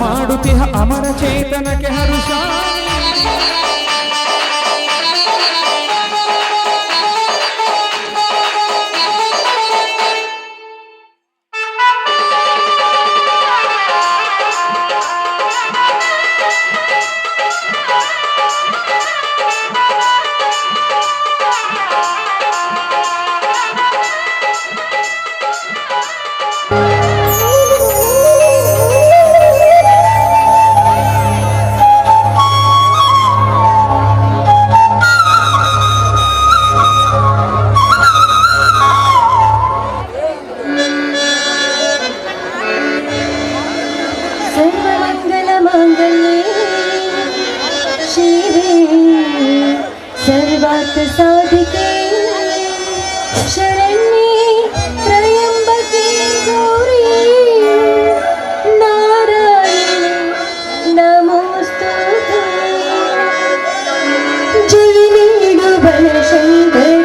ಮಾಡುತ್ತಿಹ ಅಮರ ಚೇತನಕ್ಕೆ ಹರುಷ साधिके शरण्ये त्र्यंबके गौरी नारायणे नमोस्तुते जय नीडु बनशंकरी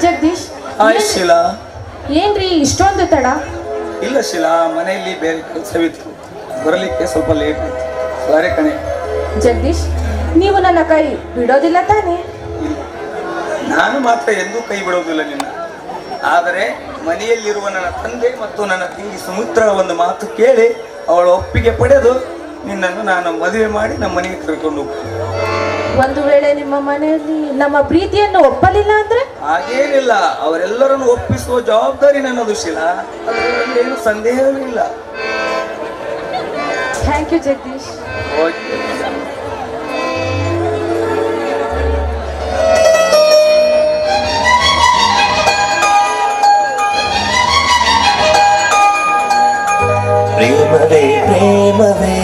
ಜಗದೀಶ್. ಹಾಯ್ ಶೀಲಾ. ಏನ್ರಿ ಇಷ್ಟೊಂದು ತಡ? ಇಲ್ಲ ಶೀಲಾ, ಮನೆಯಲ್ಲಿ ಬೇರೆ ಕೆಲಸವಿತ್ತು, ಬರಲಿಕ್ಕೆ ಸ್ವಲ್ಪ ಲೇಟ್ ಆಯ್ತು. ಸಾರಿ ಕಣೆ. ಜಗದೀಶ್, ನೀವು ನನ್ನ ಕೈ ಬಿಡೋದಿಲ್ಲ ತಾನೇ? ನಾನು ಮಾತ್ರ ಎಂದೂ ಕೈ ಬಿಡೋದಿಲ್ಲ ನಿನ್ನ. ಆದರೆ ಮನೆಯಲ್ಲಿರುವ ನನ್ನ ತಂದೆ ಮತ್ತು ನನ್ನ ತಂಗಿ ಸುಮಿತ್ರ ಒಂದು ಮಾತು ಕೇಳಿ ಅವಳ ಒಪ್ಪಿಗೆ ಪಡೆದು ನಿನ್ನನ್ನು ನಾನು ಮದುವೆ ಮಾಡಿ ನಮ್ಮ ಮನೆಗೆ ಕರ್ಕೊಂಡು ಹೋಗ್ತೀನಿ. ಒಂದು ವೇಳೆ ನಿಮ್ಮ ಮನೆಯಲ್ಲಿ ನಮ್ಮ ಪ್ರೀತಿಯನ್ನು ಒಪ್ಪಲಿಲ್ಲ ಅಂದ್ರೆ? ಹಾಗೇನಿಲ್ಲ, ಅವರೆಲ್ಲರನ್ನು ಒಪ್ಪಿಸುವ ಜವಾಬ್ದಾರಿ ನನ್ನದು ಶೀಲಾ, ಅದರಲ್ಲಿ ಏನು ಸಂದೇಹವೂ ಇಲ್ಲ. Thank you Jagadish. ಓಕೆ. ಪ್ರೇಮವೇ ಪ್ರೇಮವೇ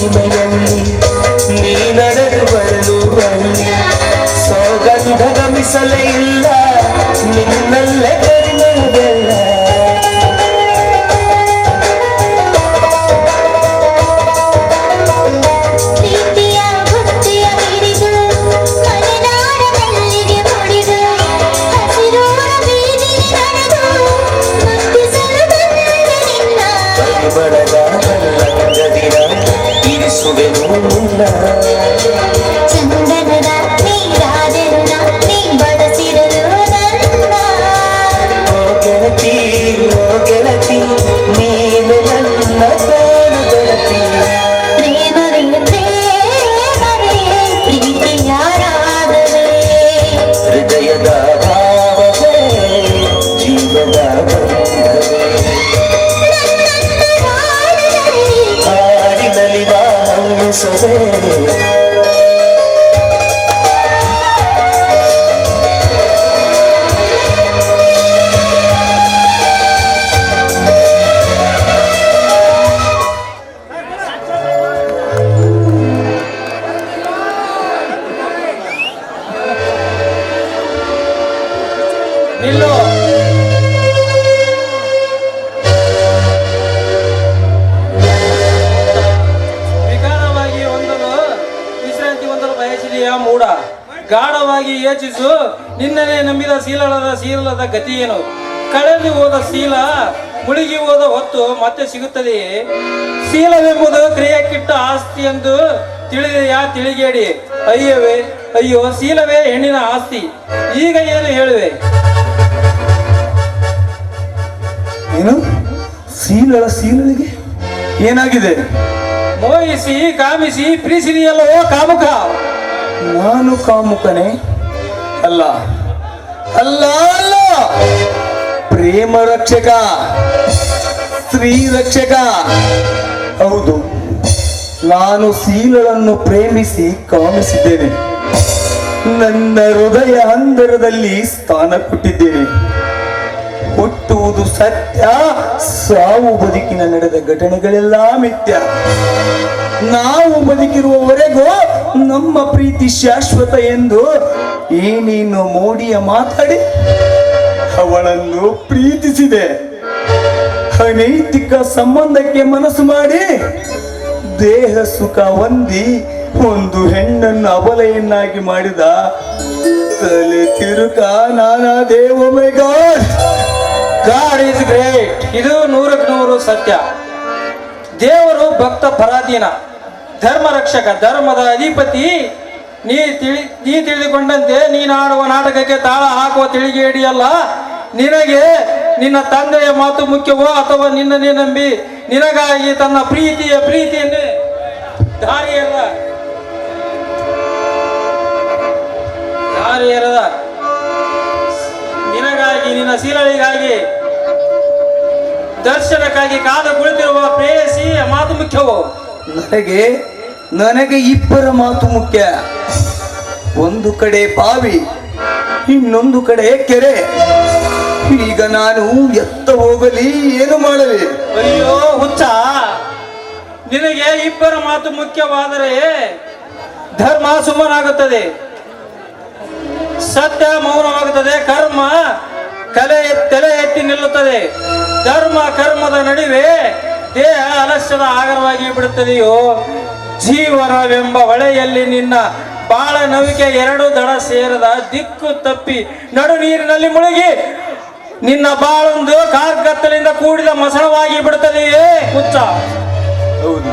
ಸೀಮೆಯಲ್ಲಿ ನೀ ನಡೆದು ಬರಲು ಬನ್ನಿ ಸೌಗಂಧದ ಮಿಸಲೆ ಇಲ್ಲ ನಿನ್ನಲ್ಲೇ ಕರಿಮೆಲ್ಲ ಪ್ರೀತಿಯ ಬುತ್ತಿಯ ಹಿಡಿದು ಮಲೆನಾಡ ಮಲ್ಲಿಗೆ ಮುಡಿದು ಹಸಿರೂರ ಬೀದಿ ನಡೆದು ಮುತ್ತಿಸಲು ಬಂದೆ ನಿನ್ನ ಬರದ ಗದಿರ ಇರಿಸುವೆನು ಮುನ್ನ ಚಂದನದ ನೀರಾದರು ನೀ ಬಡಸಿರಲು ನನ್ನ ಓ ಗೆಳತಿ ನೀನು ನನ್ನ ತೋರು ಗೆಳತಿ ಪ್ರೇಮವೇ ಪ್ರೇಮವೇ ಪ್ರೀತಿಯಾರಾಧನೆ ಹೃದಯದ ಭಾವವೇ ಜೀವದ ಬಂಧವೇ ಹಾಡಿನಲ್ಲಿ ಬಾಳಿಸದೆ ನಿಲ್ಲು. ವಿಕಾರವಾಗಿ ಹೊಂದಲು ವಿಶ್ರಾಂತಿ ಹೊಂದಲು ಬಯಸಿದೆಯ ಮೂಢ ಗಾಢವಾಗಿ ಯೋಚಿಸು ನಿನ್ನನ್ನೇ ನಂಬಿದ ಶೀಲದ ಗತಿ ಏನು ಕಳೆದು ಹೋದ ಶೀಲ ಮುಳುಗಿ ಹೋದ ಹೊತ್ತು ಮತ್ತೆ ಸಿಗುತ್ತದೆಯೇ ಶೀಲವೆಂಬುದು ಕ್ರಿಯೆಕ್ಕಿಟ್ಟ ಆಸ್ತಿ ಎಂದು ತಿಳಿದೆಯಾ ತಿಳಿಗೇಡಿ ಅಯ್ಯೋ ಶೀಲವೇ ಹೆಣ್ಣಿನ ಆಸ್ತಿ ಈಗ ಏನು ಹೇಳುವೆ ಏನು ಸೀಲಳಿಗೆ ಏನಾಗಿದೆ? ಮೋಹಿಸಿ ಕಾಮಿಸಿ ಪ್ರೀಸಿದೆಯಲ್ಲವೋ ಕಾಮುಕ ನಾನು ಕಾಮುಕನೇ ಅಲ್ಲ ಅಲ್ಲ ಅಲ್ಲ ಪ್ರೇಮ ರಕ್ಷಕ ಸ್ತ್ರೀ ರಕ್ಷಕ ಹೌದು ನಾನು ಶೀಲಳನ್ನು ಪ್ರೇಮಿಸಿ ಕಾಮಿಸಿದ್ದೇನೆ ನನ್ನ ಹೃದಯ ಹಂದರದಲ್ಲಿ ಸ್ಥಾನ ಕೊಟ್ಟಿದ್ದೇನೆ ಹುಟ್ಟುವುದು ಸತ್ಯ ಸಾವು ಬದುಕಿನ ನಡೆದ ಘಟನೆಗಳೆಲ್ಲ ಮಿಥ್ಯ ನಾವು ಬದುಕಿರುವವರೆಗೂ ನಮ್ಮ ಪ್ರೀತಿ ಶಾಶ್ವತ ಎಂದು ಈ ನೀನು ಮೋಡಿಯ ಮಾತಾಡಿ ಅವಳನ್ನು ಪ್ರೀತಿಸಿದೆ ಅನೈತಿಕ ಸಂಬಂಧಕ್ಕೆ ಮನಸ್ಸು ಮಾಡಿ ದೇಹ ಸುಖ ಹೊಂದಿ ಒಂದು ಹೆಣ್ಣನ್ನು ಅಬಲೆಯನ್ನಾಗಿ ಮಾಡಿದ ತಲೆ ತಿರುಕ ನಾನಾದೇ ಓ ಮೈ ಗಾಡ್ ಗಾಡ್ ಇಸ್ ಗ್ರೇಟ್ ಇದು 100% ಸತ್ಯ ದೇವರು ಭಕ್ತ ಪರಾಧೀನ ಧರ್ಮ ರಕ್ಷಕ ಧರ್ಮದ ಅಧಿಪತಿ ನೀ ತಿಳಿದುಕೊಂಡಂತೆ ನೀನಾಡುವ ನಾಟಕಕ್ಕೆ ತಾಳ ಹಾಕುವ ತಿಳಿಗೇಡಿಯಲ್ಲ ನಿನಗೆ ನಿನ್ನ ತಂದೆಯ ಮಾತು ಮುಖ್ಯವೋ ಅಥವಾ ನಿನ್ನನ್ನೇ ನಂಬಿ ನಿನಗಾಗಿ ತನ್ನ ಪ್ರೀತಿಯನ್ನೇ ದಾರಿ ಎರೆದ ನಿನಗಾಗಿ ನಿನ್ನ ಶೀಲಳಿಗಾಗಿ ದರ್ಶನಕ್ಕಾಗಿ ಕಾದು ಕುಳಿತಿರುವ ಪ್ರೇಯಸಿಯ ಮಾತು ಮುಖ್ಯವೋ ನನಗೆ ಇಬ್ಬರ ಮಾತು ಮುಖ್ಯ ಒಂದು ಕಡೆ ಬಾವಿ ಇನ್ನೊಂದು ಕಡೆ ಕೆರೆ ಈಗ ನಾನು ಎತ್ತ ಹೋಗಲಿ ಏನು ಮಾಡಲಿ ಅಯ್ಯೋ ಹುಚ್ಚ ನಿನಗೆ ಇಬ್ಬರ ಮಾತು ಮುಖ್ಯವಾದರೆ ಧರ್ಮ ಸುಮ್ಮನಾಗುತ್ತದೆ ಸತ್ಯ ಮೌನವಾಗುತ್ತದೆ ಕರ್ಮ ತಲೆ ಎತ್ತಿ ನಿಲ್ಲುತ್ತದೆ ಧರ್ಮ ಕರ್ಮದ ನಡುವೆ ದೇಹ ಅಲಸ್ಯದ ಆಗರವಾಗಿ ಬಿಡುತ್ತದೆಯೋ ಜೀವನವೆಂಬ ಹೊಳೆಯಲ್ಲಿ ನಿನ್ನ ಬಾಳ ನವಿಕೆ ಎರಡು ದಡ ಸೇರದ ದಿಕ್ಕು ತಪ್ಪಿ ನಡು ನೀರಿನಲ್ಲಿ ಮುಳುಗಿ ನಿನ್ನ ಬಾಳೊಂದು ಕಾರ್ಗತ್ತಲಿಂದ ಕೂಡಿದ ಮಸಣವಾಗಿ ಬಿಡುತ್ತದೆಯೇ ಹುಚ್ಚ ಹೌದು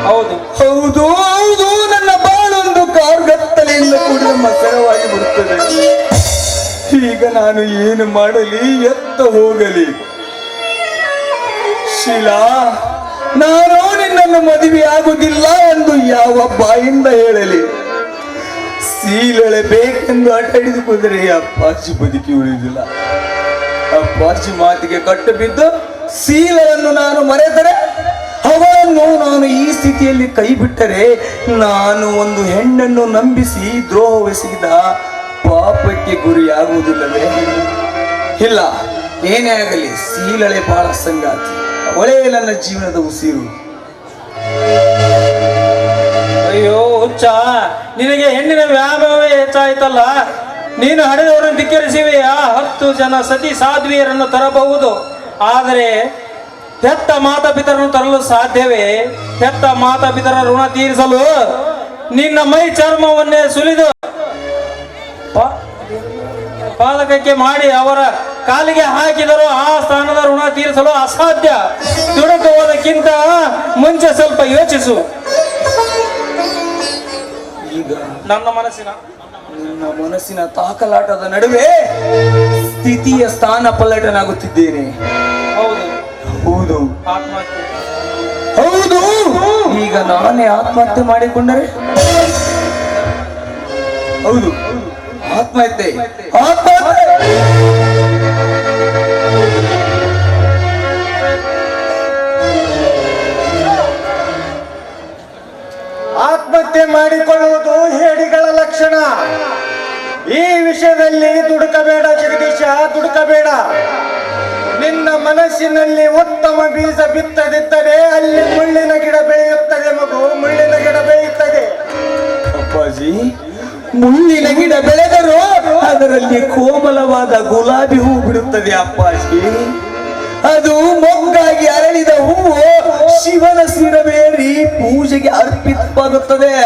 ಹೌದು ಹೌದು ಹೌದು ನನ್ನ ಬಾಳೊಂದು ಕಾರ್ಗತ್ತಲೆಯಿಂದ ಕೂಡಿದ ಮಸರವಾಗಿ ಬಿಡುತ್ತದೆ ಈಗ ನಾನು ಏನು ಮಾಡಲಿ ಎತ್ತ ಹೋಗಲಿ ಶೀಲಾ ನಾನು ನಿನ್ನನ್ನು ಮದುವೆ ಆಗುವುದಿಲ್ಲ ಎಂದು ಯಾವ ಬಾಯಿಂದ ಹೇಳಲಿ ಶೀಲಳೆ ಬೇಕೆಂದು ಅಡ್ಡ ಹಿಡಿದು ಕುದುರೆ ಅಪ್ಪಾಜಿ ಬದುಕಿ ಉಳಿದಿಲ್ಲ ಅಪ್ಪಾಜಿ ಮಾತಿಗೆ ಕಟ್ಟು ಬಿದ್ದು ಶೀಲವನ್ನು ನಾನು ಮರೆತರೆ ಅವಳನ್ನು ನಾನು ಈ ಸ್ಥಿತಿಯಲ್ಲಿ ಕೈ ಬಿಟ್ಟರೆ ನಾನು ಒಂದು ಹೆಣ್ಣನ್ನು ನಂಬಿಸಿ ದ್ರೋಹವೆಸಗಿದ ಪಾಪಕ್ಕೆ ಗುರಿಯಾಗುವುದಿಲ್ಲವೇ ಇಲ್ಲ ಏನೇ ಆಗಲಿ ಶೀಲಳೆ ಬಹಳ ಸಂಗಾತಿ ಅವಳೇ ನನ್ನ ಜೀವನದ ಉಸಿರು ಹುಚ್ಚ, ನಿನಗೆ ಹೆಣ್ಣಿನ ವ್ಯಾಮೋಹವೇ ಹೆಚ್ಚಾಯ್ತಲ್ಲ. ನೀನು ಹಡೆದವರನ್ನು ಧಿಕ್ಕರಿಸಿವೆಯಾ? 10 ಜನ ಸತಿ ಸಾಧ್ವಿಯರನ್ನು ತರಬಹುದು, ಆದರೆ ಹೆತ್ತ ಮಾತಾಪಿತರನ್ನು ತರಲು ಸಾಧ್ಯವೇ? ಹೆತ್ತ ಮಾತಾಪಿತರ ಋಣ ತೀರಿಸಲು ನಿನ್ನ ಮೈ ಚರ್ಮವನ್ನೇ ಸುಲಿದು ಪಾದಕಕ್ಕೆ ಮಾಡಿ ಅವರ ಕಾಲಿಗೆ ಹಾಕಿದರೂ ಆ ಸ್ಥಾನದ ಋಣ ತೀರಿಸಲು ಅಸಾಧ್ಯ. ದುಡುಕುವುದಕ್ಕಿಂತ ಮುಂಚೆ ಸ್ವಲ್ಪ ಯೋಚಿಸು. ಈಗ ನನ್ನ ಮನಸ್ಸಿನ ನನ್ನ ಮನಸ್ಸಿನ ತಾಕಲಾಟದ ನಡುವೆ ಸ್ಥಿತಿಯ ಸ್ಥಾನ ಪಲ್ಲಟನಾಗುತ್ತಿದ್ದೇನೆ. ಹೌದು ಹೌದು ಆತ್ಮಹತ್ಯೆ. ಹೌದು, ಈಗ ನಾನೇ ಆತ್ಮಹತ್ಯೆ ಮಾಡಿಕೊಂಡರೆ? ಹೌದು, ಆತ್ಮಹತ್ಯೆ ಆತ್ಮಹತ್ಯೆ. ಆತ್ಮಹತ್ಯೆ ಮಾಡಿಕೊಳ್ಳುವುದು ಹೇಡಿಗಳ ಲಕ್ಷಣ. ಈ ವಿಷಯದಲ್ಲಿ ದುಡುಕಬೇಡ ಜಗದೀಶ, ದುಡುಕಬೇಡ. ನಿನ್ನ ಮನಸ್ಸಿನಲ್ಲಿ ಉತ್ತಮ ಬೀಜ ಬಿತ್ತದಿದ್ದರೆ ಅಲ್ಲಿ ಮುಳ್ಳಿನ ಗಿಡ ಬೆಳೆಯುತ್ತದೆ ಮಗು, ಮುಳ್ಳಿನ ಗಿಡ ಬೆಳೆಯುತ್ತದೆ. ಅಪ್ಪಾಜಿ, ಮುಳ್ಳಿನ ಗಿಡ ಬೆಳೆದರೂ ಅದರಲ್ಲಿ ಕೋಮಲವಾದ ಗುಲಾಬಿ ಹೂ ಬಿಡುತ್ತದೆ ಅಪ್ಪಾಜಿ. ಅದು ಮೊಗ್ಗಾಗಿ ಅರಳಿದ ಹೂವು ಶಿವನ ಶಿರವೇರಿ ಪೂಜೆಗೆ ಅರ್ಪಿತವಾಗುತ್ತದೆ.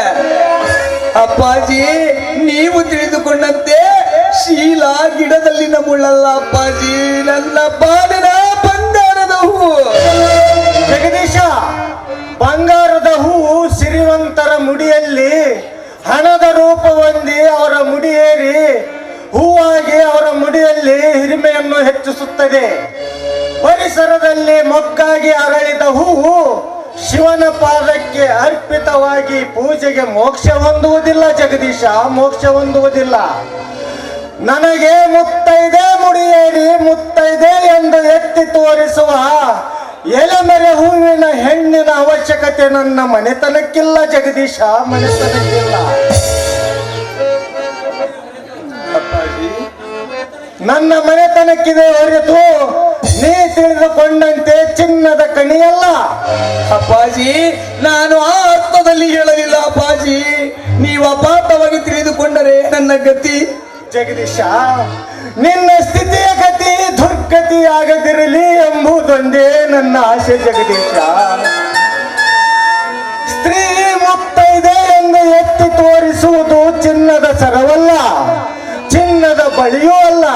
ಅಪ್ಪಾಜಿ, ನೀವು ತಿಳಿದುಕೊಂಡಂತೆ ಶೀಲ ಗಿಡದಲ್ಲಿನ ಮುಳ್ಳಲ್ಲ ಅಪ್ಪಾಜಿ, ನನ್ನ ಪಾಲಿನ ಬಂಗಾರದ ಹೂವು. ಜಗದೀಶ, ಬಂಗಾರದ ಹೂವು ಸಿರಿವಂತರ ಮುಡಿಯಲ್ಲಿ ಹಣದ ರೂಪ ಹೊಂದಿ ಅವರ ಮುಡಿಯೇರಿ ಹೂವಾಗಿ ಅವರ ಮುಡಿಯಲ್ಲಿ ಹಿರಿಮೆಯನ್ನು ಹೆಚ್ಚಿಸುತ್ತದೆ. ಪರಿಸರದಲ್ಲಿ ಮೊಗ್ಗಾಗಿ ಅರಳಿದ ಹೂವು ಶಿವನ ಪಾದಕ್ಕೆ ಅರ್ಪಿತವಾಗಿ ಪೂಜೆಗೆ ಮೋಕ್ಷ ಹೊಂದುವುದಿಲ್ಲ ಜಗದೀಶ, ಮೋಕ್ಷ ಹೊಂದುವುದಿಲ್ಲ. ನನಗೆ ಮುತ್ತೈದೆ ಮುಡಿಯೇರಿ ಮುತ್ತೈದೆ ಎಂದು ಎತ್ತಿ ತೋರಿಸುವ ಎಲೆಮರೆ ಹೂವಿನ ಹೆಣ್ಣಿನ ಅವಶ್ಯಕತೆ ನನ್ನ ಮನೆತನಕ್ಕಿಲ್ಲ ಜಗದೀಶ, ಮನೆತನಕ್ಕಿಲ್ಲ. ಅಪ್ಪಾಜಿ, ನನ್ನ ಮನೆತನಕ್ಕಿದೆ ಹೊರತು ನೀ ತಿಳಿದುಕೊಂಡಂತೆ ಚಿನ್ನದ ಕಣಿಯಲ್ಲ. ಅಪ್ಪಾಜಿ, ನಾನು ಆ ಅರ್ಥದಲ್ಲಿ ಹೇಳಲಿಲ್ಲ ಅಪ್ಪಾಜಿ. ನೀವು ಅಪಾರ್ಥವಾಗಿ ತಿಳಿದುಕೊಂಡರೆ ನನ್ನ ಗತಿ. ಜಗದೀಶ, ನಿನ್ನ ಸ್ಥಿತಿಯ ಗತಿ ದುರ್ಗತಿಯಾಗದಿರಲಿ ಎಂಬುದೊಂದೇ ನನ್ನ ಆಸೆ ಜಗದೀಶ. ಸ್ತ್ರೀ ಮುತ್ತೈದೆ ಎಂದು ಎತ್ತಿ ತೋರಿಸುವುದು ಚಿನ್ನದ ಸರವಲ್ಲ, ಚಿನ್ನದ ಬಳಿಯೂ ಅಲ್ಲ.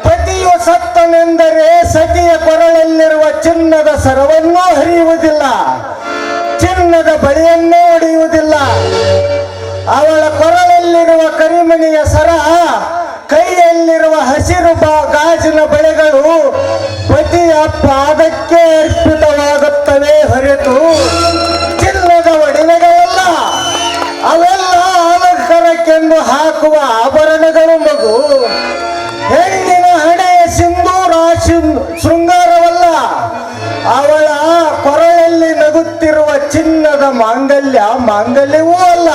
ಪತಿಯು ಸತ್ತನೆಂದರೆ ಸತಿಯ ಕೊರಳಲ್ಲಿರುವ ಚಿನ್ನದ ಸರವನ್ನೂ ಹರಿಯುವುದಿಲ್ಲ, ಚಿನ್ನದ ಬಳಿಯನ್ನೂ ಹೊಡೆಯುವುದಿಲ್ಲ. ಅವಳ ಕೊರಳಲ್ಲಿರುವ ಕರಿಮಣಿಯ ಸರ, ಕೈಯಲ್ಲಿರುವ ಹಸಿರು ಗಾಜಿನ ಬಳೆಗಳು ಪತಿಯ ಪಾದಕ್ಕೆ ಅರ್ಪಿತವಾಗುತ್ತವೆ ಹೊರತು ಚಿನ್ನದ ಒಡವೆಗಳಲ್ಲ. ಅವೆಲ್ಲ ಅಲಂಕಾರಕ್ಕೆಂದು ಹಾಕುವ ಆಭರಣಗಳು ಮಗು. ಹೆಣ್ಣಿನ ಹಣೆಯ ಸಿಂಧೂರ ಶೃಂಗಾರವಲ್ಲ, ಅವಳ ಕೊರಳಲ್ಲಿ ನಗುತ್ತಿರುವ ಚಿನ್ನದ ಮಾಂಗಲ್ಯವೂ ಅಲ್ಲ.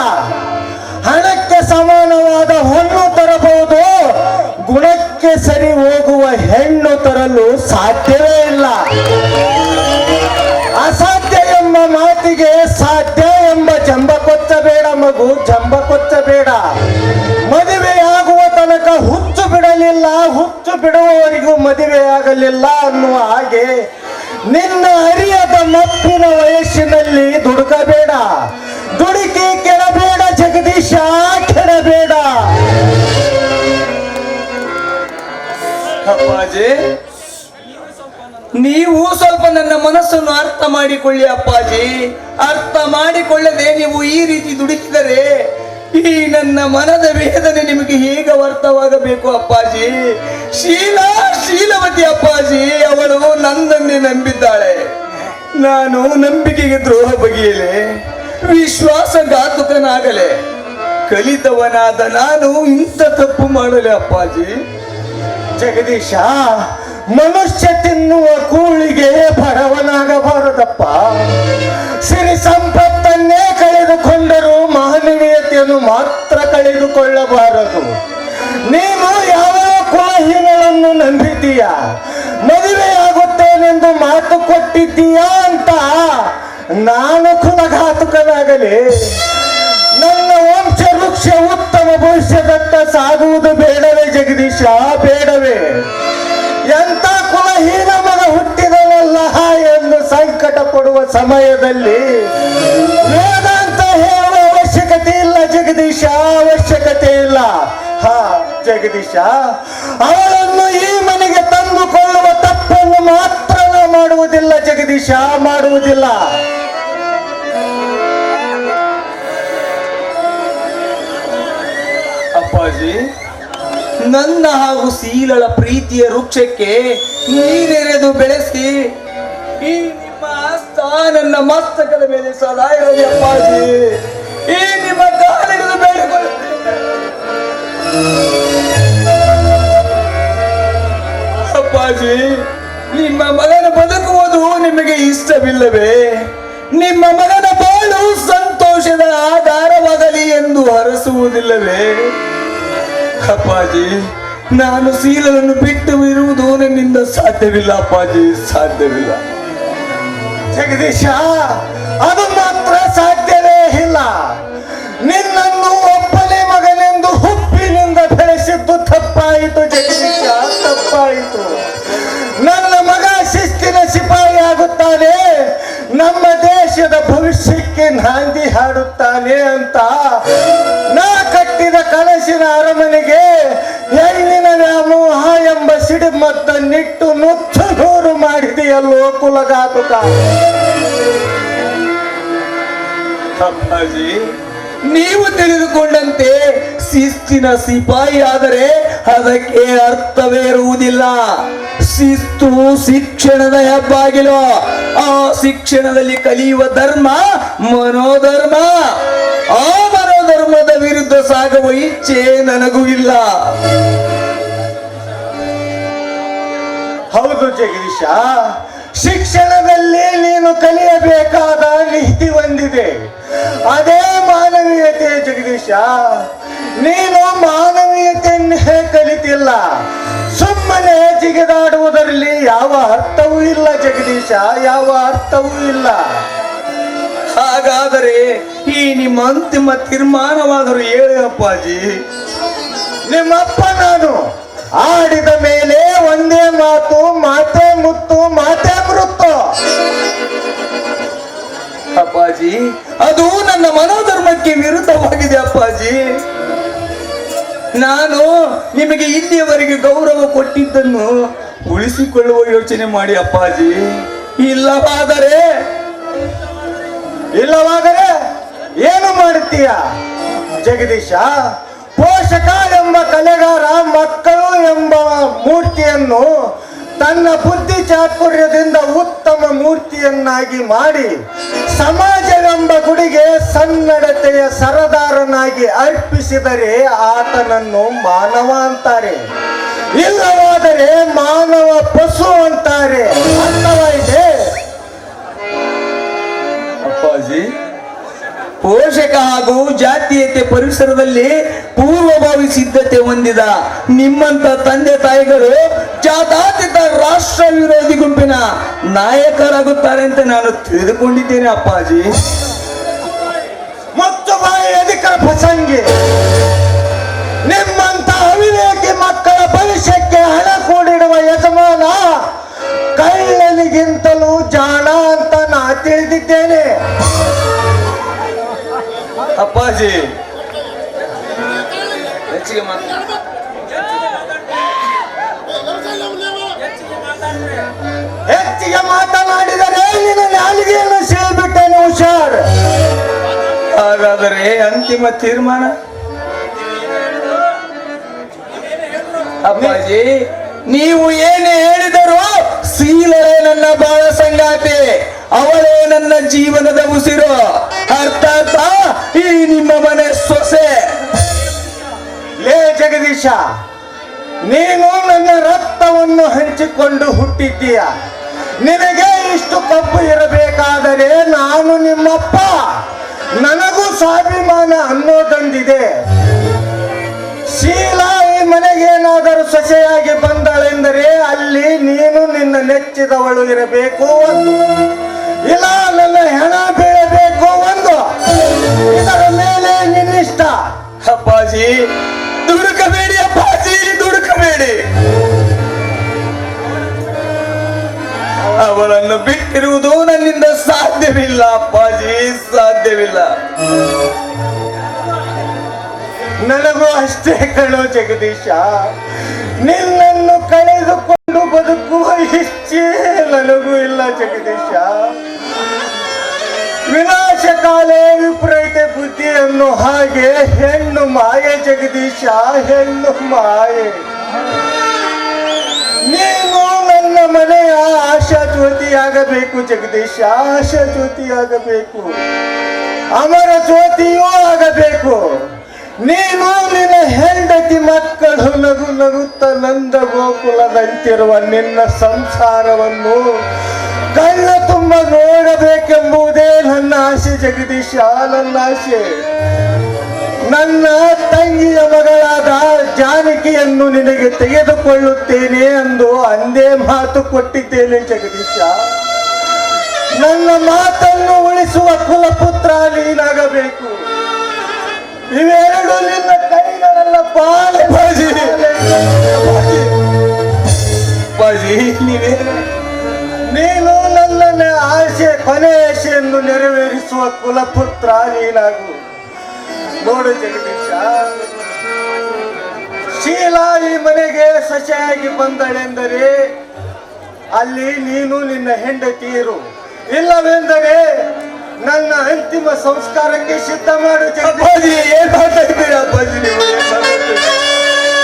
ಹಣಕ್ಕೆ ಸಮಾನವಾದ ಹೊನ್ನು ತರಬಹುದು, ಗುಣಕ್ಕೆ ಸರಿ ಹೋಗುವ ಹೆಣ್ಣು ತರಲು ಸಾಧ್ಯವೇ ಇಲ್ಲ. ಅಸಾಧ್ಯ ಎಂಬ ಮಾತಿಗೆ ಸಾಧ್ಯ ಎಂಬ ಜಂಬ ಕೊಚ್ಚಬೇಡ ಮಗು, ಜಂಬ ಕೊಚ್ಚಬೇಡ. ಮದುವೆಯಾಗುವ ತನಕ ಹುಚ್ಚು ಬಿಡಲಿಲ್ಲ, ಹುಚ್ಚು ಬಿಡುವವರಿಗೂ ಮದುವೆಯಾಗಲಿಲ್ಲ ಅನ್ನುವ ಹಾಗೆ ನಿನ್ನ ಅರಿಯದ ಮಪ್ಪಿನ ವಯಸ್ಸಿನಲ್ಲಿ ದುಡುಕಬೇಡ, ದುಡುಕಿ ಕೆಡಬೇಡ ಜಗದೀಶ, ಕೆಡಬೇಡ. ಅಪ್ಪಾಜಿ, ನೀವು ಸ್ವಲ್ಪ ನನ್ನ ಮನಸ್ಸನ್ನು ಅರ್ಥ ಮಾಡಿಕೊಳ್ಳಿ ಅಪ್ಪಾಜಿ. ಅರ್ಥ ಮಾಡಿಕೊಳ್ಳದೆ ನೀವು ಈ ರೀತಿ ದುಡುಕಿದರೆ ಈ ನನ್ನ ಮನದ ವೇದನೆ ನಿಮಗೆ ಹೇಗೆ ಅರ್ಥವಾಗಬೇಕು ಅಪ್ಪಾಜಿ? ಶೀಲವತಿ ಅಪ್ಪಾಜಿ, ಅವಳು ನನ್ನನ್ನೇ ನಂಬಿದ್ದಾಳೆ. ನಾನು ನಂಬಿಕೆಗೆ ದ್ರೋಹ ಬಗೆಯಲೆ, ವಿಶ್ವಾಸಘಾತುಕನಾಗಲೆ, ಕಲಿತವನಾದ ನಾನು ಇಂಥ ತಪ್ಪು ಮಾಡಲೆ ಅಪ್ಪಾಜಿ? ಜಗದೀಶ, ಮನುಷ್ಯ ತಿನ್ನುವ ಕೂಳಿಗೆ ಬಡವನಾಗಬಾರದಪ್ಪ. ಸಿರಿ ಸಂಪತ್ತನ್ನೇ ಕಳೆದುಕೊಂಡರೂ ಮಾನವೀಯತೆಯನ್ನು ಮಾತ್ರ ಕಳೆದುಕೊಳ್ಳಬಾರದು. ನೀನು ಯಾವ ಕುಲಹೀನಗಳನ್ನು ನಂಬಿದ್ದೀಯ, ಮದುವೆಯಾಗುತ್ತೇನೆಂದು ಮಾತು ಕೊಟ್ಟಿದ್ದೀಯಾ ಅಂತ ನಾನು ಕುಲಘಾತುಕನಾಗಲಿ, ಉತ್ತಮ ಭವಿಷ್ಯದತ್ತ ಸಾಗುವುದು ಬೇಡವೇ ಜಗದೀಶ, ಬೇಡವೇ? ಎಂತ ಕುಲಹೀನ ಮಗ ಹುಟ್ಟಿದವಲ್ಲ ಎಂದು ಸಂಕಟ ಪಡುವ ಸಮಯದಲ್ಲಿ ವೇದಾಂತ ಹೇಳುವ ಅವಶ್ಯಕತೆ ಇಲ್ಲ ಜಗದೀಶ, ಅವಶ್ಯಕತೆ ಇಲ್ಲ. ಜಗದೀಶ, ಅವಳನ್ನು ಈ ಮನೆಗೆ ತಂದುಕೊಳ್ಳುವ ತಪ್ಪನ್ನು ಮಾತ್ರ ಮಾಡುವುದಿಲ್ಲ ಜಗದೀಶ, ಮಾಡುವುದಿಲ್ಲ. ಅಪ್ಪಾಜಿ, ನನ್ನ ಹಾಗೂ ಶೀಲಳ ಪ್ರೀತಿಯ ವೃಕ್ಷಕ್ಕೆ ನೀರೆರೆದು ಬೆಳೆಸಿ ಈ ನಿಮ್ಮ ಹಸ್ತ ನನ್ನ ಮಸ್ತಕದ ಮೇಲೆ ಸದಾ ಇರಲಿ ಅಪ್ಪಾಜಿ. ಈ ನಿಮ್ಮ ಕಾಲಿಡಿದು ಬೇಡಿಕೊಳ್ಳುತ್ತೇನೆ ಅಪ್ಪಾಜಿ. ನಿಮ್ಮ ಮಗನ ಬದುಕುವುದು ನಿಮಗೆ ಇಷ್ಟವಿಲ್ಲವೇ? ನಿಮ್ಮ ಮಗನ ಬಾಳು ಸಂತೋಷದ ಆಧಾರವಾಗಲಿ ಎಂದು ಹರಸುವುದಿಲ್ಲವೇ? ಅಪ್ಪಾಜಿ, ನಾನು ಶೀಲವನ್ನು ಬಿಟ್ಟು ಇರುವುದು ನನ್ನಿಂದ ಸಾಧ್ಯವಿಲ್ಲ ಅಪ್ಪಾಜಿ, ಸಾಧ್ಯವಿಲ್ಲ. ಜಗದೀಶ, ಅದು ಮಾತ್ರ ಸಾಧ್ಯವೇ ಇಲ್ಲ. ನಿನ್ನನ್ನು ಒಬ್ಬನೇ ಮಗನೆಂದು ಹುಪ್ಪಿನಿಂದ ಬೆಳೆಸಿದ್ದು ತಪ್ಪಾಯಿತು ಜಗದೀಶ, ತಪ್ಪಾಯಿತು. ನನ್ನ ಮಗ ಶಿಸ್ತಿನ ಸಿಪಾಯಿ ಆಗುತ್ತಾನೆ, ನಮ್ಮ ದೇಶದ ಭವಿಷ್ಯಕ್ಕೆ ನಾಂದಿ ಹಾಡುತ್ತಾನೆ ಅಂತ ನಾ ಕಟ್ಟಿದ ಕನಸಿನ ಅರಮನೆಗೆ ಹೆಣ್ಣಿನ ವ್ಯಾಮೋಹ ಎಂಬ ಸಿಡಿಮದ್ದನ್ನಿಟ್ಟು ನುಚ್ಚು ನೂರು ಮಾಡಿದೆಯಲ್ಲೋ ಕುಲಘಾತುಕ. ಅಪ್ಪಾಜಿ, ನೀವು ತಿಳಿದುಕೊಂಡಂತೆ ಶಿಸ್ತಿನ ಸಿಪಾಯಿ ಆದರೆ ಅದಕ್ಕೆ ಅರ್ಥವೇ ಇರುವುದಿಲ್ಲ. ಶಿಸ್ತು ಶಿಕ್ಷಣದ ಹೆಬ್ಬಾಗಿಲು. ಆ ಶಿಕ್ಷಣದಲ್ಲಿ ಕಲಿಯುವ ಧರ್ಮ ಮನೋಧರ್ಮ. ಆ ಮನೋಧರ್ಮದ ವಿರುದ್ಧ ಸಾಗುವ ಇಚ್ಛೆ ನನಗೂ ಇಲ್ಲ. ಹೌದು ಜಗದೀಶ, ಶಿಕ್ಷಣದಲ್ಲಿ ನೀನು ಕಲಿಯಬೇಕಾದ ನೀತಿ ಹೊಂದಿದೆ, ಅದೇ ಮಾನವೀಯತೆ ಜಗದೀಶ. ನೀನು ಮಾನವೀಯತೆಯನ್ನೇ ಕಲಿತಿಲ್ಲ. ಸುಮ್ಮನೆ ಜಿಗಿದಾಡುವುದರಲ್ಲಿ ಯಾವ ಅರ್ಥವೂ ಇಲ್ಲ ಜಗದೀಶ, ಯಾವ ಅರ್ಥವೂ ಇಲ್ಲ. ಹಾಗಾದರೆ ಈ ನಿಮ್ಮ ಅಂತಿಮ ತೀರ್ಮಾನವಾದರೂ ಹೇಳಿ ಅಪ್ಪಾಜಿ. ನಿಮ್ಮಪ್ಪ ನಾನು ಆಡಿದ ಮೇಲೆ ಒಂದೇ ಮಾತು, ಮಾತೆ ಮುತ್ತು, ಮಾತೆ ಮೃತ್ತು. ಅಪ್ಪಾಜಿ, ಅದು ನನ್ನ ಮನೋಧರ್ಮಕ್ಕೆ ವಿರುದ್ಧವಾಗಿದೆ ಅಪ್ಪಾಜಿ. ನಾನು ನಿಮಗೆ ಇಲ್ಲಿಯವರೆಗೆ ಗೌರವ ಕೊಟ್ಟಿದ್ದನ್ನು ಉಳಿಸಿಕೊಳ್ಳುವ ಯೋಚನೆ ಮಾಡಿ ಅಪ್ಪಾಜಿ. ಇಲ್ಲವಾದರೆ ಏನು ಮಾಡುತ್ತೀಯ ಜಗದೀಶ? ಪೋಷಕ ಎಂಬ ಕಲೆಗಾರ ಮಕ್ಕಳು ಎಂಬ ಮೂರ್ತಿಯನ್ನು ತನ್ನ ಬುದ್ಧಿ ಚಾತುರ್ಯದಿಂದ ಉತ್ತಮ ಮೂರ್ತಿಯನ್ನಾಗಿ ಮಾಡಿ ಸಮಾಜವೆಂಬ ಗುಡಿಗೆ ಸನ್ನಡತೆಯ ಸರದಾರನಾಗಿ ಅರ್ಪಿಸಿದರೆ ಆತನನ್ನು ಮಾನವ ಅಂತಾರೆ, ಇಲ್ಲವಾದರೆ ಮಾನವ ಪಶು ಅಂತಾರೆ. ಅರ್ಥವಾಯಿತೆ ಅಪ್ಪಾಜಿ? ಪೋಷಕ ಹಾಗೂ ಜಾತೀಯತೆ ಪರಿಸರದಲ್ಲಿ ಪೂರ್ವಭಾವಿ ಸಿದ್ಧತೆ ಹೊಂದಿದ ನಿಮ್ಮಂತ ತಂದೆ ತಾಯಿಗಳು ಜಾತ್ಯತೀತ ರಾಷ್ಟ್ರ ವಿರೋಧಿ ಗುಂಪಿನ ನಾಯಕರಾಗುತ್ತಾರೆ ಅಂತ ನಾನು ತಿಳಿದುಕೊಂಡಿದ್ದೇನೆ ಅಪ್ಪಾಜಿ. ಮತ್ತು ಬಾಯಿ ಅಧಿಕ ಪ್ರಸಂಗಿ, ನಿಮ್ಮಂತ ಅವಿವೇಕಿ ಮಕ್ಕಳ ಭವಿಷ್ಯಕ್ಕೆ ಹಣ ಕೂಡಿಡುವ ಯಜಮಾನ ಕಳ್ಳನಿಗಿಂತಲೂ ಜಾಣ ಅಂತ ನಾ ತಿಳಿದಿದ್ದೇನೆ. ಅಪ್ಪಾಜಿ, ಹೆಚ್ಚಿಗೆ ಮಾತನಾಡಿದರೆ ನಿನ್ನ ನಾಲಿಗೆಯನ್ನು ಸೀಳ್ಬಿಟ್ಟೇನೆ, ಹುಷಾರ್. ಹಾಗಾದರೆ ಅಂತಿಮ ತೀರ್ಮಾನ ಅಪ್ಪಾಜಿ? ನೀವು ಏನೇ ಹೇಳಿದರೂ ಶೀಲಳೆ ನನ್ನ ಬಾಳ ಸಂಗಾತಿ, ಅವಳೇ ನನ್ನ ಜೀವನದ ಉಸಿರು. ಅರ್ಥಾತ್ ಈ ನಿಮ್ಮ ಮನೆ ಸೊಸೆ. ಲೇ ಜಗದೀಶ, ನೀನು ನನ್ನ ರಕ್ತವನ್ನು ಹಂಚಿಕೊಂಡು ಹುಟ್ಟಿದ್ದೀಯ. ನಿನಗೆ ಇಷ್ಟು ಕಬ್ಬು ಇರಬೇಕಾದರೆ ನಾನು ನಿಮ್ಮಪ್ಪ, ನನಗೂ ಸ್ವಾಭಿಮಾನ ಅನ್ನೋದೊಂದಿದೆ. ಶೀಲಾ ಈ ಮನೆಗೇನಾದರೂ ಸೊಸೆಯಾಗಿ ಬಂದಳೆಂದರೆ ಅಲ್ಲಿ ನೀನು ನಿನ್ನ ನೆಚ್ಚಿದವಳು ಇರಬೇಕು ಒಂದು, ಇಲ್ಲ ನನ್ನ ಹೆಣ ಬೀಳಬೇಕು ಒಂದು. ಇದರ ಮೇಲೆ ನಿನ್ನಿಷ್ಟ. ಅಪ್ಪ ದುಡುಕಬೇಡಿ ಅಪ್ಪಾಜಿ, ದುಡುಕಬೇಡಿ. ಅವಳನ್ನು ಬಿಟ್ಟಿರುವುದು ನನ್ನಿಂದ ಸಾಧ್ಯವಿಲ್ಲ ಅಪ್ಪಾಜಿ, ಸಾಧ್ಯವಿಲ್ಲ. ನನಗೂ ಅಷ್ಟೇ ಕಣೋ ಜಗದೀಶ, ನಿನ್ನನ್ನು ಕಳೆದುಕೊಂಡು ಬದುಕುವ ಇಚ್ಛೆ ನನಗೂ ಇಲ್ಲ ಜಗದೀಶ. ವಿನಾಶಕಾಲೇ ವಿಪರೀತ ಬುದ್ಧಿ ಅನ್ನೋ ಹಾಗೆ ಹೆಣ್ಣು ಮಾಯೆ ಜಗದೀಶ, ಹೆಣ್ಣು ಮಾಯೆ. ನೀನು ನನ್ನ ಮನೆಯ ಆಶಾ ಜ್ಯೋತಿಯಾಗಬೇಕು ಜಗದೀಶ, ಆಶಾ ಜ್ಯೋತಿಯಾಗಬೇಕು, ಅಮರ ಜ್ಯೋತಿಯೂ ಆಗಬೇಕು. ನೀನು ನಿನ್ನ ಹೆಂಡತಿ ಮಕ್ಕಳು ನಗು ನಗುತ್ತ ನಂದ ಗೋಕುಲದಂತಿರುವ ನಿನ್ನ ಸಂಸಾರವನ್ನು ಕಣ್ಣ ತುಂಬ ನೋಡಬೇಕೆಂಬುದೇ ನನ್ನ ಆಸೆ ಜಗದೀಶ, ನನ್ನ ಆಸೆ. ನನ್ನ ತಂಗಿಯ ಮಗಳಾದ ಜಾನಕಿಯನ್ನು ನಿನಗೆ ತೆಗೆದುಕೊಳ್ಳುತ್ತೇನೆ ಎಂದು ಅಂದೇ ಮಾತು ಕೊಟ್ಟಿದ್ದೇನೆ ಜಗದೀಶ. ನನ್ನ ಮಾತನ್ನು ಉಳಿಸುವ ಕುಲಪುತ್ರ ನೀನಾಗಬೇಕು. ಇವೆರಡು ನಿನ್ನ ಕೈಗಳಲ್ಲ ಅಪ್ಪಾಜಿ, ನೀನು ನನ್ನ ಆಸೆ, ಕೊನೆ ಆಸೆಯನ್ನು ನೆರವೇರಿಸುವ ಕುಲಪುತ್ರ ನೀನಾಗು. ನೋಡು ಜಗದೀಶ, ಶೀಲಾ ಈ ಮನೆಗೆ ಸೊಸೆಯಾಗಿ ಬಂದಳೆಂದರೆ ಅಲ್ಲಿ ನೀನು ನಿನ್ನ ಹೆಂಡತಿ ಇರು. ಇಲ್ಲವೆಂದರೆ ನನ್ನ ಅಂತಿಮ ಸಂಸ್ಕಾರಕ್ಕೆ ಸಿದ್ಧ ಮಾಡು ಅಪ್ಪಾಜಿ. ಏನ್ ಮಾಡ್ತಾ ಇದ್ದೀರಿ ಅಪ್ಪಾಜಿ ನೀವು?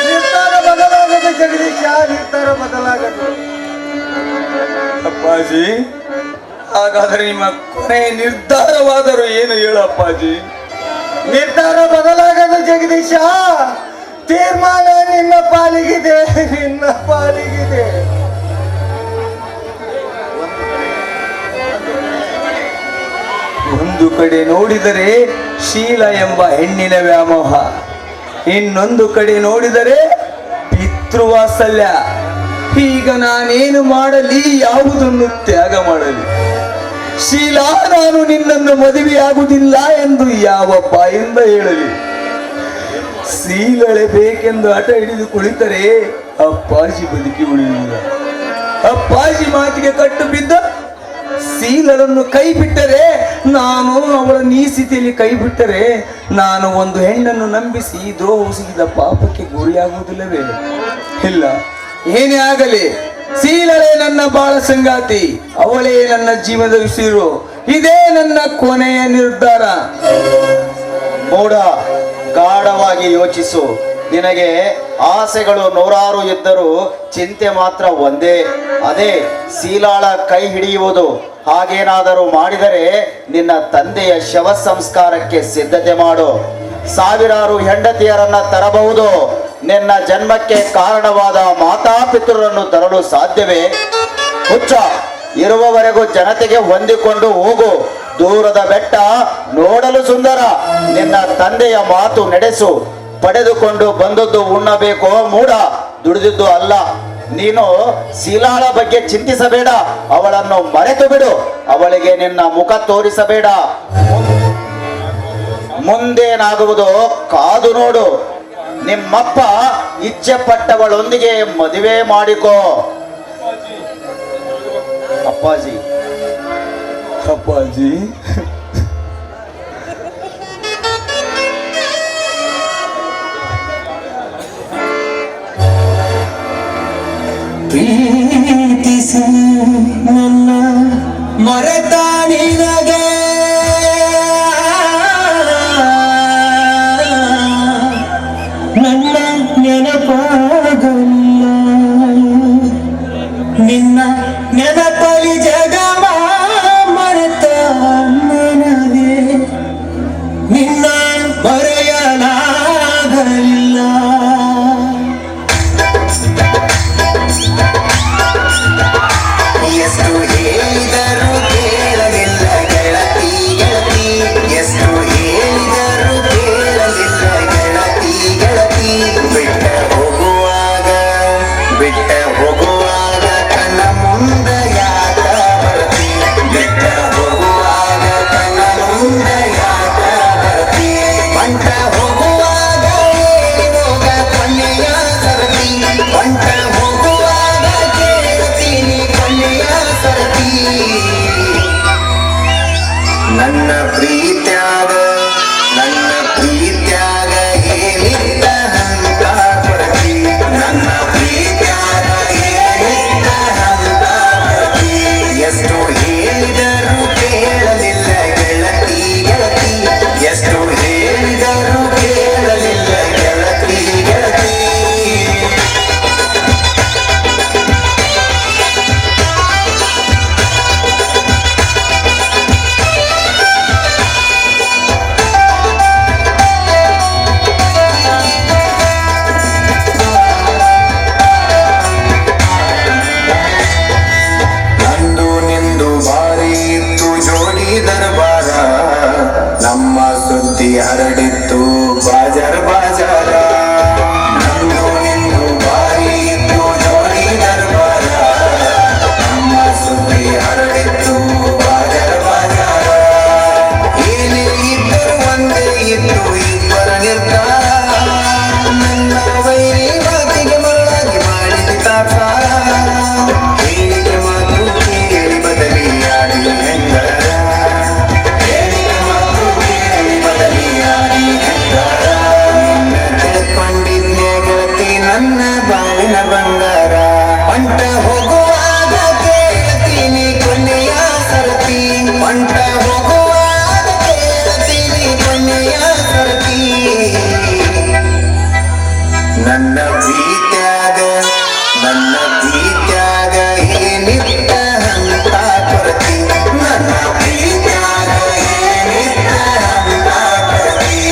ನಿರ್ಧಾರ ಬದಲಾಗದು ಜಗದೀಶ, ನಿರ್ಧಾರ ಬದಲಾಗದು. ಅಪ್ಪಾಜಿ, ಹಾಗಾದ್ರೆ ನಿಮ್ಮ ಕೊನೆ ನಿರ್ಧಾರವಾದರೂ ಏನು ಹೇಳು ಅಪ್ಪಾಜಿ? ನಿರ್ಧಾರ ಬದಲಾಗದು ಜಗದೀಶ, ತೀರ್ಮಾನ ನಿನ್ನ ಪಾಲಿಗಿದೆ, ನಿನ್ನ ಪಾಲಿಗಿದೆ. ಒಂದು ಕಡೆ ನೋಡಿದರೆ ಶೀಲ ಎಂಬ ಹೆಣ್ಣಿನ ವ್ಯಾಮೋಹ, ಇನ್ನೊಂದು ಕಡೆ ನೋಡಿದರೆ ಪಿತೃವಾತ್ಸಲ್ಯ. ಈಗ ನಾನೇನು ಮಾಡಲಿ, ಯಾವುದನ್ನು ತ್ಯಾಗ ಮಾಡಲಿ? ಶೀಲಾ, ನಾನು ನಿನ್ನನ್ನು ಮದುವೆಯಾಗುವುದಿಲ್ಲ ಎಂದು ಯಾವ ಬಾಯಿಂದ ಹೇಳಲಿ? ಶೀಲಳೆ ಬೇಕೆಂದು ಹಠ ಹಿಡಿದು ಕುಳಿತರೆ ಅಪ್ಪಾಜಿ ಬದುಕಿ ಉಳಿಯುವುದಿಲ್ಲ. ಅಪ್ಪಾಜಿ ಮಾತಿಗೆ ಕಟ್ಟು ಬಿದ್ದ ಶೀಲಳನ್ನು ಕೈ ಬಿಟ್ಟರೆ, ನಾನು ಅವಳ ನೀಸ್ಥಿತಿಯಲ್ಲಿ ಕೈ ಬಿಟ್ಟರೆ ನಾನು ಒಂದು ಹೆಣ್ಣನ್ನು ನಂಬಿಸಿ ದ್ರೋಹಿಸಿದ ಪಾಪಕ್ಕೆ ಗುರಿಯಾಗುವುದಿಲ್ಲವೇ? ಇಲ್ಲ, ಏನೇ ಆಗಲಿ, ಶೀಲಳೆ ನನ್ನ ಬಾಳ ಸಂಗಾತಿ, ಅವಳೇ ನನ್ನ ಜೀವನದ ಉಸಿರು. ಇದೇ ನನ್ನ ಕೊನೆಯ ನಿರ್ಧಾರ. ಮೂಢ, ಗಾಢವಾಗಿ ಯೋಚಿಸು. ನಿನಗೆ ಆಸೆಗಳು ನೂರಾರು ಇದ್ದರೂ ಚಿಂತೆ ಮಾತ್ರ ಒಂದೇ, ಅದೇ ಶೀಲಾಳ ಕೈ ಹಿಡಿಯುವುದು. ಹಾಗೇನಾದರೂ ಮಾಡಿದರೆ ನಿನ್ನ ತಂದೆಯ ಶವ ಸಂಸ್ಕಾರಕ್ಕೆ ಸಿದ್ಧತೆ ಮಾಡು. ಸಾವಿರಾರು ಹೆಂಡತಿಯರನ್ನ ತರಬಹುದು, ನಿನ್ನ ಜನ್ಮಕ್ಕೆ ಕಾರಣವಾದ ಮಾತಾಪಿತೃರನ್ನು ತರಲು ಸಾಧ್ಯವೇ? ಹುಚ್ಚ, ಇರುವವರೆಗೂ ಜನತೆಗೆ ಹೊಂದಿಕೊಂಡು ಹೋಗು. ದೂರದ ಬೆಟ್ಟ ನೋಡಲು ಸುಂದರ. ನಿನ್ನ ತಂದೆಯ ಮಾತು ನಡೆಸು. ಪಡೆದುಕೊಂಡು ಬಂದದ್ದು ಉಣ್ಣಬೇಕು ಮೂಢ, ದುಡಿದಿದ್ದು ಅಲ್ಲ. ನೀನು ಶೀಲಾಳ ಬಗ್ಗೆ ಚಿಂತಿಸಬೇಡ, ಅವಳನ್ನು ಮರೆತು ಬಿಡು. ಅವಳಿಗೆ ನಿನ್ನ ಮುಖ ತೋರಿಸಬೇಡ. ಮುಂದೇನಾಗುವುದು ಕಾದು ನೋಡು. ನಿಮ್ಮಪ್ಪ ಇಚ್ಛೆ ಪಟ್ಟವಳೊಂದಿಗೆ ಮದುವೆ ಮಾಡಿಕೋ. ಅಪ್ಪಾಜಿ, ಅಪ್ಪಾಜಿ, ಪ್ರೀತಿಸಿ ನನ್ನ ಮರೆತ ನಿನಗೆ ನನ್ನ ನೆನಪಾಗಲ್ಲ. ನಿನ್ನ ನೆನಪಲಿ ಜಗವ ಮರೆತ ಪ್ರೀತ್ಯಾಗ ನನ್ನ ಪ್ರೀತ್ಯಾಗ ಏನಿತ್ತ ಹಂತ ಕೊರತಿ ನನ್ನ ಪ್ರೀತ್ಯಾಗ ಏನಿತ್ತ ಹಂತ ಕೊರತಿ ಎಷ್ಟು ಹೇಳಿದರೂ ಕೇಳಲಿಲ್ಲ ಗೆಳತಿ ಗೆಳತಿ ಎಷ್ಟು ಹೇಳಿದರೂ ಕೇಳಲಿಲ್ಲ ಗೆಳತಿ ಗೆಳತಿ ನಂದು ನಿಂದು ಬಾರಿ ಇತ್ತು ಜೋಡಿ ದರ್ಬಾರ ನಮ್ಮ ಸುದ್ದಿ ಹರಡಿತ್ತು ಬಾಜಾರ ಬಾಜಾರ ನಂದು ನಿಂದು ಬಾರಿ ಇತ್ತು ಜೋಡಿ ದರ್ಬಾರ ನಮ್ಮ ಸುದ್ದಿ ಹರಡಿತ್ತು ಬಾಜಾರ ಬಾಜಾರ ಏನೇ ಇದ್ದರು ಒಂದೇ ಇತ್ತು ಇಬ್ಬರ ನಿರ್ಧಾರ ನನ್ನ ವೈರಿ ಮಾತಿಗೆ ಮರಳಾಗಿ ಮಾಡಿದ ತಾತ ಹೇಳಿಕೆ ಮಾತು ಕೇಳಿ ಬದಲಿಯಾಡಿ ಹೆಂಗರ ಹೇಳಿಕೆ ಮಾತು ಕೇಳಿ ಬದಲಿಯಾಡಿ ಹೆಂಗರ ತಿಳ್ಕೊಂಡಿದ್ದೆ ಗೆಳತಿ ನನ್ನ ಬಾಳಿನ ಬಂಗಾರ ಹೊಂಟ ಹೋಗುವಾಗ ಕೇಳ್ತೀನಿ ಕೊನೆಯ ಸರತಿ ಹೊಂಟ ಹೋಗುವಾಗ ಕೇಳ್ತೀನಿ ಕೊನೆಯ ಸರತಿ ನನ್ನ ಪ್ರೀತ್ಯಾಗ ನನ್ನ ಪ್ರೀತ್ಯಾಗ ಏನಿತ್ತ ಹಂತ ಕೊರತಿ ನನ್ನ ಪ್ರೀತ್ಯಾಗ ಏನಿತ್ತ ಹಂತ ಕೊರತಿ